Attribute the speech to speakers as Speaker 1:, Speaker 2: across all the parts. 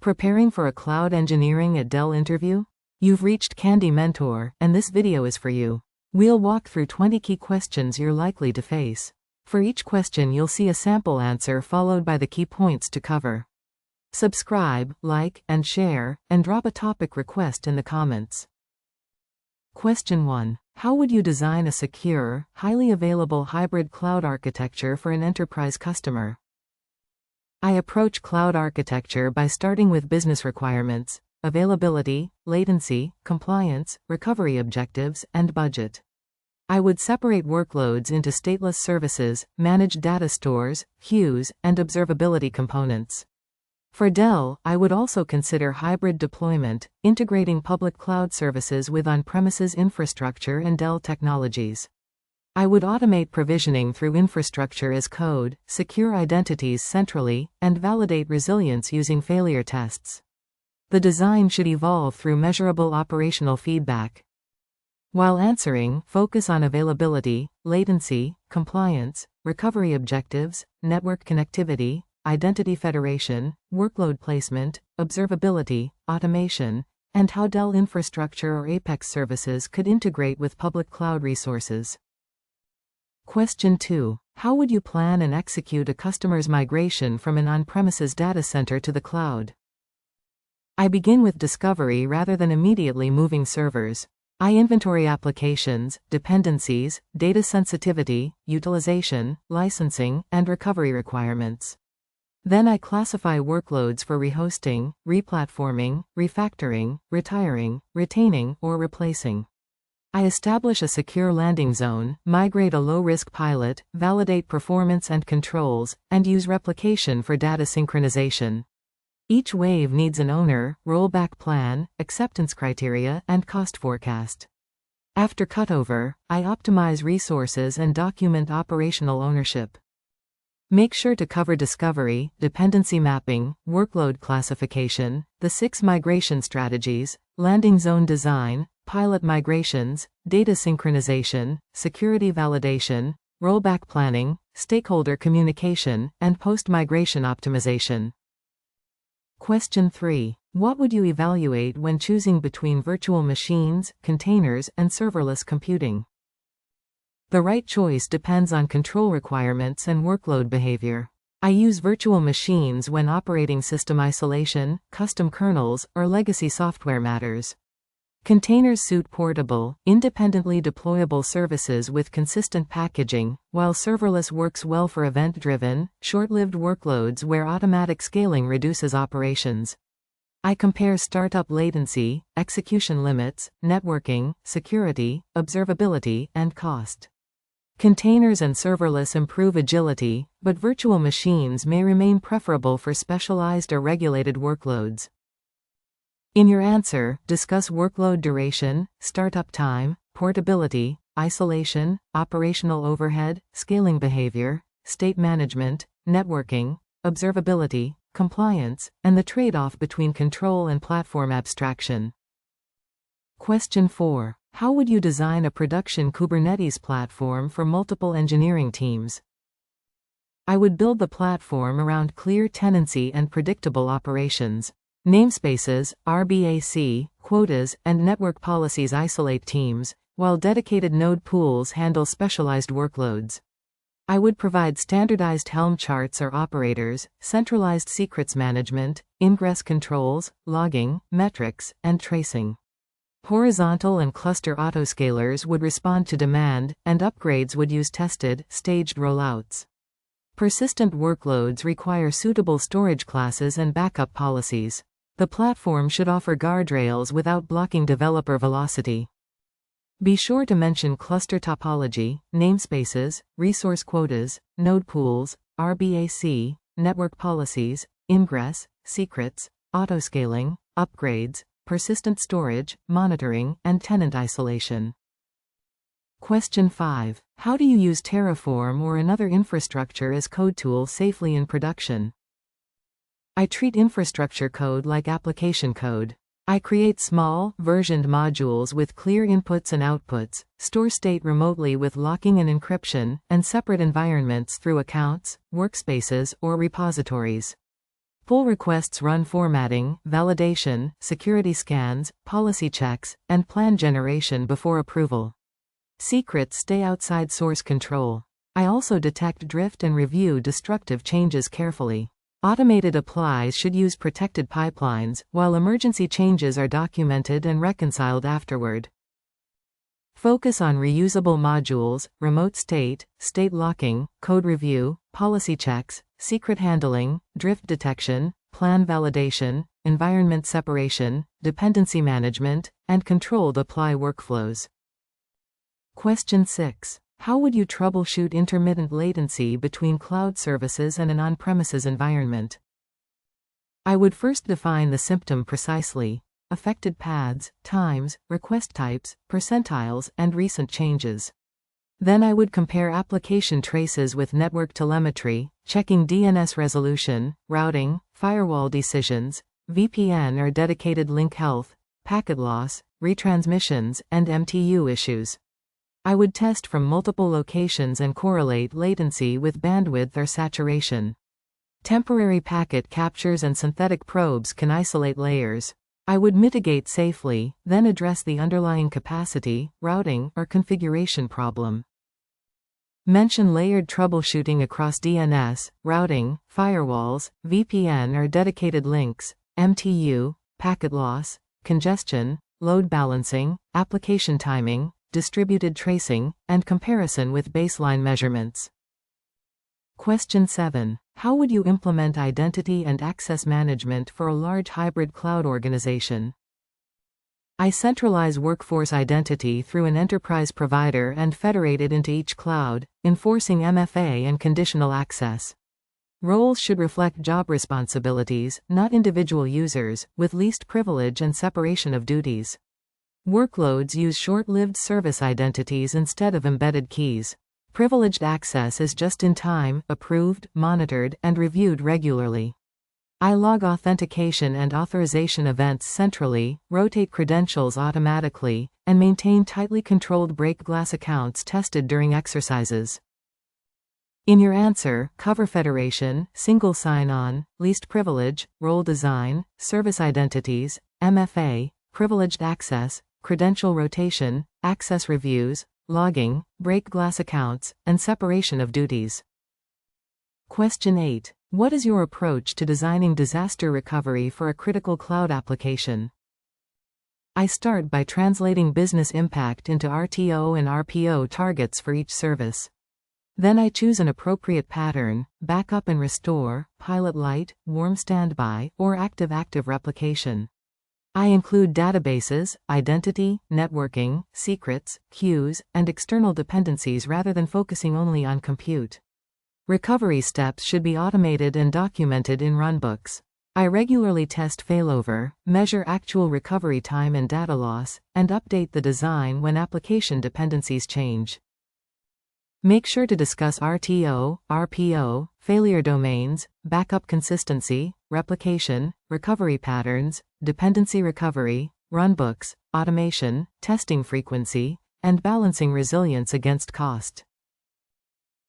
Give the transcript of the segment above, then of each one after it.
Speaker 1: Preparing for a cloud engineering at Dell interview? You've reached Candy Mentor, and this video is for you. We'll walk through 20 key questions you're likely to face. For each question you'll see a sample answer followed by the key points to cover. Subscribe, like, and share, and drop a topic request in the comments. Question 1. How would you design a secure, highly available hybrid cloud architecture for an enterprise customer? I approach cloud architecture by starting with business requirements, availability, latency, compliance, recovery objectives, and budget. I would separate workloads into stateless services, managed data stores, queues, and observability components. For Dell, I would also consider hybrid deployment, integrating public cloud services with on-premises infrastructure and Dell technologies. I would automate provisioning through infrastructure as code, secure identities centrally, and validate resilience using failure tests. The design should evolve through measurable operational feedback. While answering, focus on availability, latency, compliance, recovery objectives, network connectivity, identity federation, workload placement, observability, automation, and how Dell infrastructure or Apex services could integrate with public cloud resources. Question 2. How would you plan and execute a customer's migration from an on-premises data center to the cloud? I begin with discovery rather than immediately moving servers. I inventory applications, dependencies, data sensitivity, utilization, licensing, and recovery requirements. Then I classify workloads for rehosting, replatforming, refactoring, retiring, retaining, or replacing. I establish a secure landing zone, migrate a low-risk pilot, validate performance and controls, and use replication for data synchronization. Each wave needs an owner, rollback plan, acceptance criteria, and cost forecast. After cutover, I optimize resources and document operational ownership. Make sure to cover discovery, dependency mapping, workload classification, the 6 migration strategies, landing zone design, pilot migrations, data synchronization, security validation, rollback planning, stakeholder communication, and post-migration optimization. Question 3. What would you evaluate when choosing between virtual machines, containers, and serverless computing? The right choice depends on control requirements and workload behavior. I use virtual machines when operating system isolation, custom kernels, or legacy software matters. Containers suit portable, independently deployable services with consistent packaging, while serverless works well for event-driven, short-lived workloads where automatic scaling reduces operations. I compare startup latency, execution limits, networking, security, observability, and cost. Containers and serverless improve agility, but virtual machines may remain preferable for specialized or regulated workloads. In your answer, discuss workload duration, startup time, portability, isolation, operational overhead, scaling behavior, state management, networking, observability, compliance, and the trade-off between control and platform abstraction. Question 4. How would you design a production Kubernetes platform for multiple engineering teams? I would build the platform around clear tenancy and predictable operations. Namespaces, RBAC, quotas, and network policies isolate teams, while dedicated node pools handle specialized workloads. I would provide standardized Helm charts or operators, centralized secrets management, ingress controls, logging, metrics, and tracing. Horizontal and cluster autoscalers would respond to demand, and upgrades would use tested, staged rollouts. Persistent workloads require suitable storage classes and backup policies. The platform should offer guardrails without blocking developer velocity. Be sure to mention cluster topology, namespaces, resource quotas, node pools, RBAC, network policies, ingress, secrets, autoscaling, upgrades, persistent storage, monitoring, and tenant isolation. Question 5. How do you use Terraform or another infrastructure as code tool safely in production? I treat infrastructure code like application code. I create small, versioned modules with clear inputs and outputs, store state remotely with locking and encryption, and separate environments through accounts, workspaces, or repositories. Pull requests run formatting, validation, security scans, policy checks, and plan generation before approval. Secrets stay outside source control. I also detect drift and review destructive changes carefully. Automated applies should use protected pipelines, while emergency changes are documented and reconciled afterward. Focus on reusable modules, remote state locking, code review, policy checks, secret handling, drift detection, plan validation, environment separation, dependency management, and controlled apply workflows. Question 6. How would you troubleshoot intermittent latency between cloud services and an on-premises environment? I would first define the symptom precisely: affected paths, times, request types, percentiles, and recent changes. Then I would compare application traces with network telemetry, checking DNS resolution, routing, firewall decisions, VPN or dedicated link health, packet loss, retransmissions, and MTU issues. I would test from multiple locations and correlate latency with bandwidth or saturation. Temporary packet captures and synthetic probes can isolate layers. I would mitigate safely, then address the underlying capacity, routing, or configuration problem. Mention layered troubleshooting across DNS, routing, firewalls, VPN or dedicated links, MTU, packet loss, congestion, load balancing, application timing, distributed tracing, and comparison with baseline measurements. Question 7. How would you implement identity and access management for a large hybrid cloud organization? I centralize workforce identity through an enterprise provider and federate it into each cloud, enforcing MFA and conditional access. Roles should reflect job responsibilities, not individual users, with least privilege and separation of duties. Workloads use short-lived service identities instead of embedded keys. Privileged access is just-in-time, approved, monitored, and reviewed regularly. I log authentication and authorization events centrally, rotate credentials automatically, and maintain tightly controlled break glass accounts tested during exercises. In your answer, cover federation, single sign-on, least privilege, role design, service identities, MFA, privileged access, credential rotation, access reviews, logging, break glass accounts, and separation of duties. Question 8. What is your approach to designing disaster recovery for a critical cloud application? I start by translating business impact into RTO and RPO targets for each service. Then I choose an appropriate pattern: backup and restore, pilot light, warm standby, or active replication. I include databases, identity, networking, secrets, queues, and external dependencies rather than focusing only on compute. Recovery steps should be automated and documented in runbooks. I regularly test failover, measure actual recovery time and data loss, and update the design when application dependencies change. Make sure to discuss RTO, RPO, failure domains, backup consistency, replication, recovery patterns, dependency recovery, runbooks, automation, testing frequency, and balancing resilience against cost.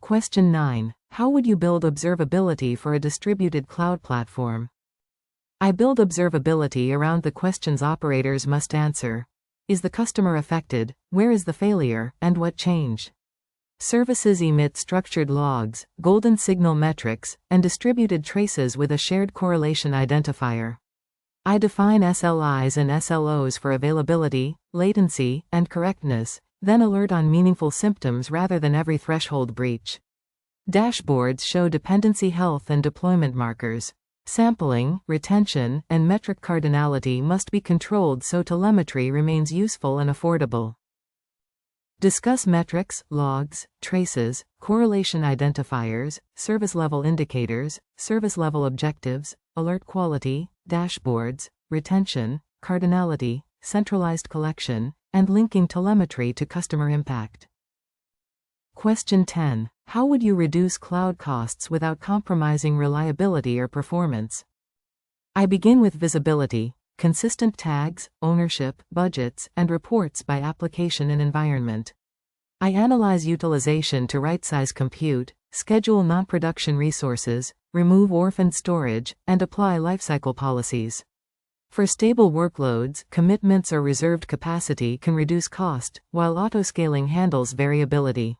Speaker 1: Question 9. How would you build observability for a distributed cloud platform? I build observability around the questions operators must answer. Is the customer affected? Where is the failure, and what changed? Services emit structured logs, golden signal metrics, and distributed traces with a shared correlation identifier. I define SLIs and SLOs for availability, latency, and correctness, then alert on meaningful symptoms rather than every threshold breach. Dashboards show dependency health and deployment markers. Sampling, retention, and metric cardinality must be controlled so telemetry remains useful and affordable. Discuss metrics, logs, traces, correlation identifiers, service level indicators, service level objectives, alert quality, dashboards, retention, cardinality, centralized collection, and linking telemetry to customer impact. Question 10. How would you reduce cloud costs without compromising reliability or performance? I begin with visibility, consistent tags, ownership, budgets, and reports by application and environment. I analyze utilization to right-size compute, schedule non-production resources, remove orphaned storage, and apply lifecycle policies. For stable workloads, commitments or reserved capacity can reduce cost, while autoscaling handles variability.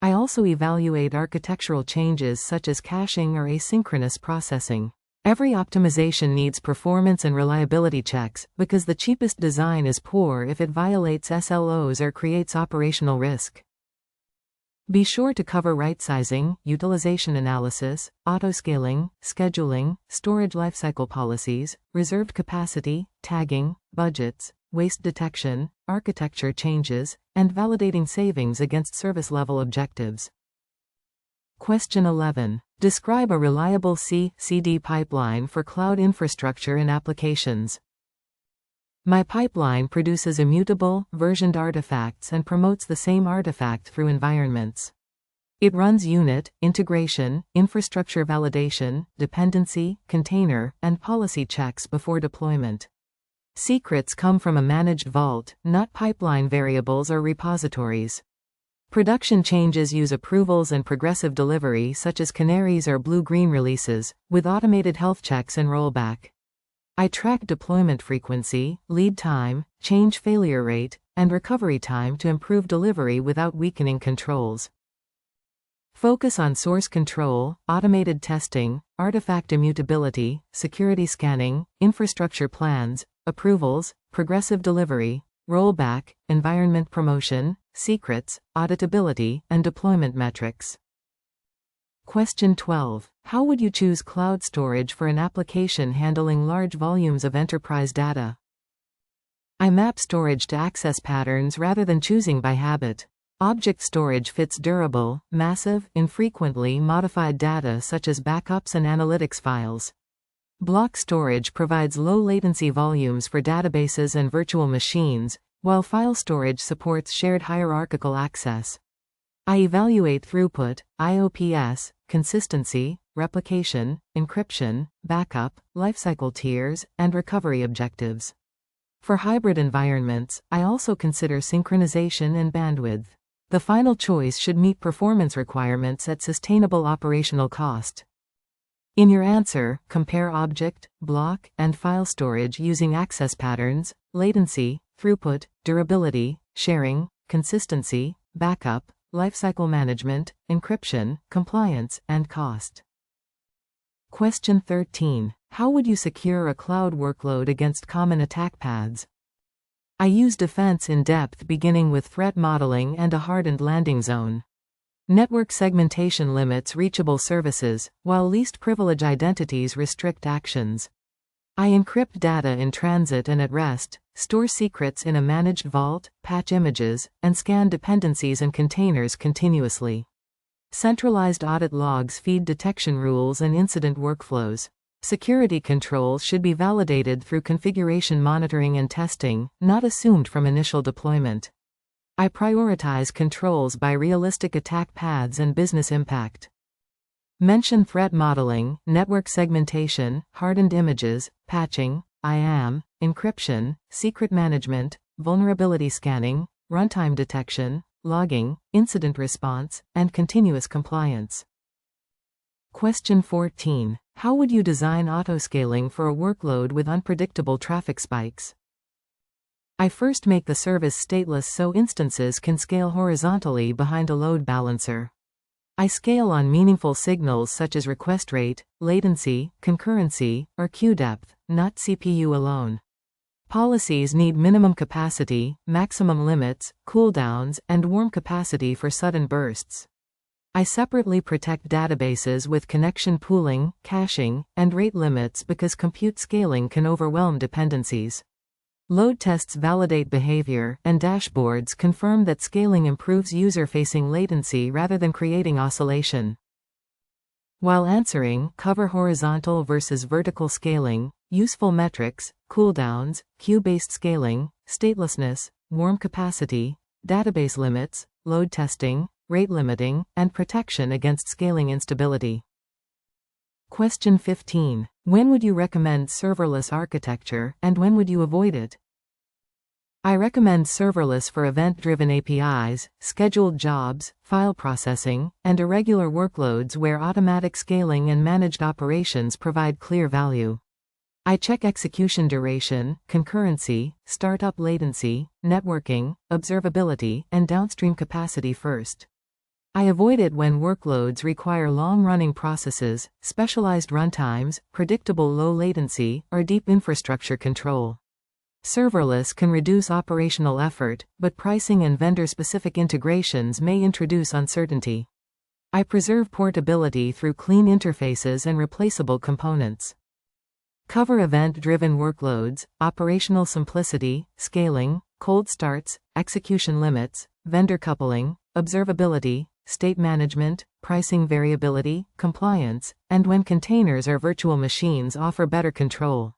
Speaker 1: I also evaluate architectural changes such as caching or asynchronous processing. Every optimization needs performance and reliability checks, because the cheapest design is poor if it violates SLOs or creates operational risk. Be sure to cover right-sizing, utilization analysis, autoscaling, scheduling, storage lifecycle policies, reserved capacity, tagging, budgets, waste detection, architecture changes, and validating savings against service-level objectives. Question 11. Describe a reliable CI/CD pipeline for cloud infrastructure and applications. My pipeline produces immutable, versioned artifacts and promotes the same artifact through environments. It runs unit, integration, infrastructure validation, dependency, container, and policy checks before deployment. Secrets come from a managed vault, not pipeline variables or repositories. Production changes use approvals and progressive delivery such as canaries or blue-green releases, with automated health checks and rollback. I track deployment frequency, lead time, change failure rate, and recovery time to improve delivery without weakening controls. Focus on source control, automated testing, artifact immutability, security scanning, infrastructure plans, approvals, progressive delivery, rollback, environment promotion, secrets, auditability, and deployment metrics. Question 12. How would you choose cloud storage for an application handling large volumes of enterprise data? I map storage to access patterns rather than choosing by habit. Object storage fits durable, massive, infrequently modified data such as backups and analytics files. Block storage provides low latency volumes for databases and virtual machines, while file storage supports shared hierarchical access. I evaluate throughput, IOPS, consistency, replication, encryption, backup, lifecycle tiers, and recovery objectives. For hybrid environments, I also consider synchronization and bandwidth. The final choice should meet performance requirements at sustainable operational cost. In your answer, compare object, block, and file storage using access patterns, latency, throughput, durability, sharing, consistency, backup, lifecycle management, encryption, compliance, and cost. Question 13. How would you secure a cloud workload against common attack paths? I use defense in depth beginning with threat modeling and a hardened landing zone. Network segmentation limits reachable services, while least privilege identities restrict actions. I encrypt data in transit and at rest, store secrets in a managed vault, patch images, and scan dependencies and containers continuously. Centralized audit logs feed detection rules and incident workflows. Security controls should be validated through configuration monitoring and testing, not assumed from initial deployment. I prioritize controls by realistic attack paths and business impact. Mention threat modeling, network segmentation, hardened images, patching, IAM, encryption, secret management, vulnerability scanning, runtime detection, logging, incident response, and continuous compliance. Question 14. How would you design autoscaling for a workload with unpredictable traffic spikes? I first make the service stateless so instances can scale horizontally behind a load balancer. I scale on meaningful signals such as request rate, latency, concurrency, or queue depth, not CPU alone. Policies need minimum capacity, maximum limits, cooldowns, and warm capacity for sudden bursts. I separately protect databases with connection pooling, caching, and rate limits because compute scaling can overwhelm dependencies. Load tests validate behavior, and dashboards confirm that scaling improves user-facing latency rather than creating oscillation. While answering, cover horizontal versus vertical scaling, useful metrics, cooldowns, queue-based scaling, statelessness, warm capacity, database limits, load testing, rate limiting, and protection against scaling instability. Question 15. When would you recommend serverless architecture, and when would you avoid it? I recommend serverless for event-driven APIs, scheduled jobs, file processing, and irregular workloads where automatic scaling and managed operations provide clear value. I check execution duration, concurrency, startup latency, networking, observability, and downstream capacity first. I avoid it when workloads require long-running processes, specialized runtimes, predictable low latency, or deep infrastructure control. Serverless can reduce operational effort, but pricing and vendor-specific integrations may introduce uncertainty. I preserve portability through clean interfaces and replaceable components. Cover event-driven workloads, operational simplicity, scaling, cold starts, execution limits, vendor coupling, observability, state management, pricing variability, compliance, and when containers or virtual machines offer better control.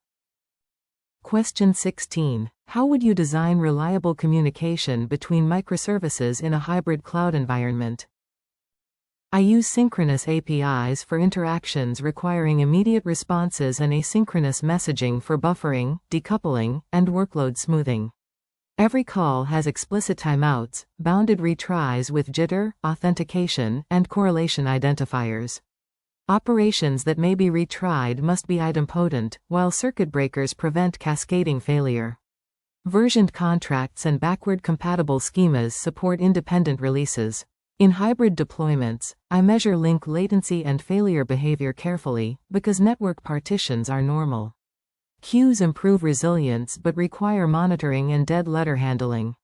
Speaker 1: Question 16. How would you design reliable communication between microservices in a hybrid cloud environment? I use synchronous APIs for interactions requiring immediate responses and asynchronous messaging for buffering, decoupling, and workload smoothing. Every call has explicit timeouts, bounded retries with jitter, authentication, and correlation identifiers. Operations that may be retried must be idempotent, while circuit breakers prevent cascading failure. Versioned contracts and backward-compatible schemas support independent releases. In hybrid deployments, I measure link latency and failure behavior carefully, because network partitions are normal. Queues improve resilience but require monitoring and dead letter handling.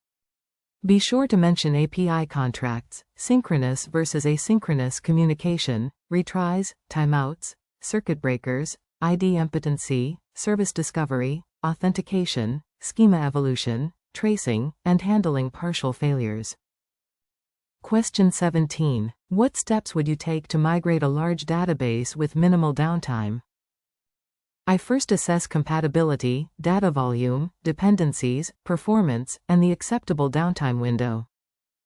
Speaker 1: Be sure to mention API contracts, synchronous versus asynchronous communication, retries, timeouts, circuit breakers, ID impotency, service discovery, authentication, schema evolution, tracing, and handling partial failures. Question 17. What steps would you take to migrate a large database with minimal downtime? I first assess compatibility, data volume, dependencies, performance, and the acceptable downtime window.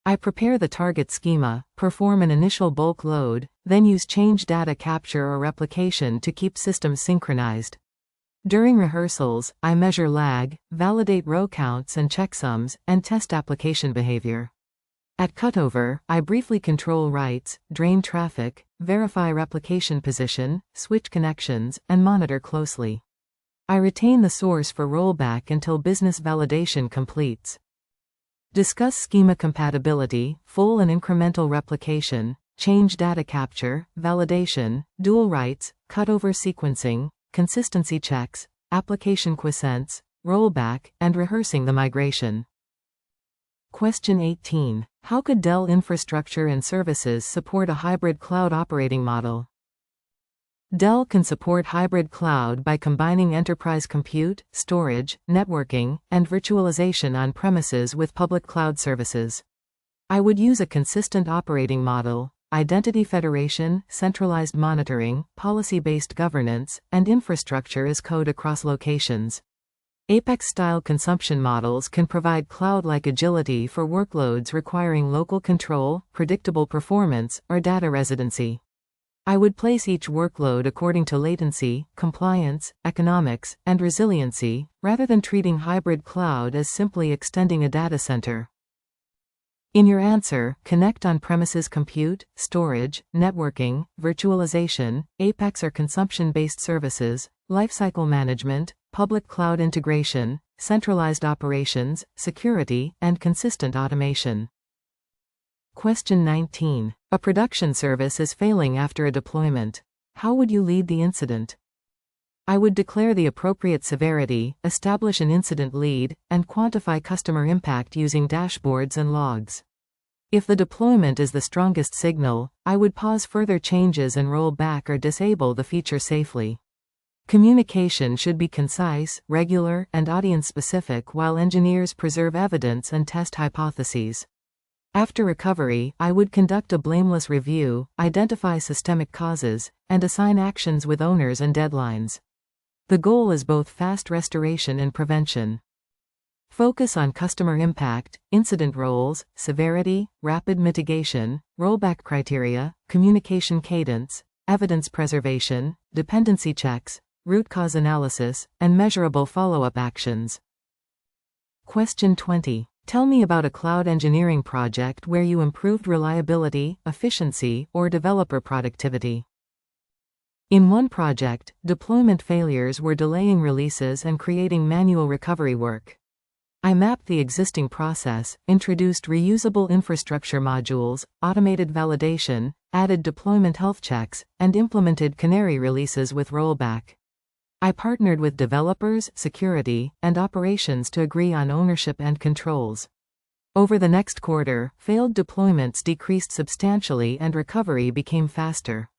Speaker 1: I prepare the target schema, perform an initial bulk load, then use change data capture or replication to keep systems synchronized. During rehearsals, I measure lag, validate row counts and checksums, and test application behavior. At cutover, I briefly control writes, drain traffic, verify replication position, switch connections, and monitor closely. I retain the source for rollback until business validation completes. Discuss schema compatibility, full and incremental replication, change data capture, validation, dual writes, cutover sequencing, consistency checks, application quiescence, rollback, and rehearsing the migration. Question 18. How could Dell infrastructure and services support a hybrid cloud operating model? Dell can support hybrid cloud by combining enterprise compute, storage, networking, and virtualization on premises with public cloud services. I would use a consistent operating model, identity federation, centralized monitoring, policy-based governance, and infrastructure as code across locations. Apex-style consumption models can provide cloud-like agility for workloads requiring local control, predictable performance, or data residency. I would place each workload according to latency, compliance, economics, and resiliency, rather than treating hybrid cloud as simply extending a data center. In your answer, connect on-premises compute, storage, networking, virtualization, Apex or consumption-based services, lifecycle management, public cloud integration, centralized operations, security, and consistent automation. Question 19. A production service is failing after a deployment. How would you lead the incident? I would declare the appropriate severity, establish an incident lead, and quantify customer impact using dashboards and logs. If the deployment is the strongest signal, I would pause further changes and roll back or disable the feature safely. Communication should be concise, regular, and audience-specific while engineers preserve evidence and test hypotheses. After recovery, I would conduct a blameless review, identify systemic causes, and assign actions with owners and deadlines. The goal is both fast restoration and prevention. Focus on customer impact, incident roles, severity, rapid mitigation, rollback criteria, communication cadence, evidence preservation, dependency checks, root cause analysis, and measurable follow-up actions. Question 20. Tell me about a cloud engineering project where you improved reliability, efficiency, or developer productivity. In one project, deployment failures were delaying releases and creating manual recovery work. I mapped the existing process, introduced reusable infrastructure modules, automated validation, added deployment health checks, and implemented canary releases with rollback. I partnered with developers, security, and operations to agree on ownership and controls. Over the next quarter, failed deployments decreased substantially and recovery became faster.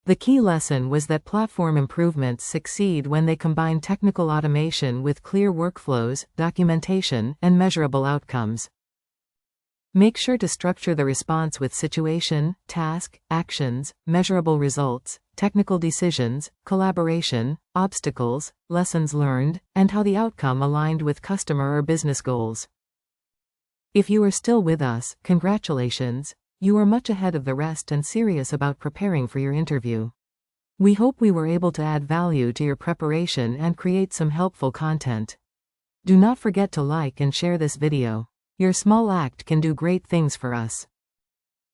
Speaker 1: The key lesson was that platform improvements succeed when they combine technical automation with clear workflows, documentation, and measurable outcomes. Make sure to structure the response with situation, task, actions, measurable results, technical decisions, collaboration, obstacles, lessons learned, and how the outcome aligned with customer or business goals. If you are still with us, congratulations, you are much ahead of the rest and serious about preparing for your interview. We hope we were able to add value to your preparation and create some helpful content. Do not forget to like and share this video. Your small act can do great things for us.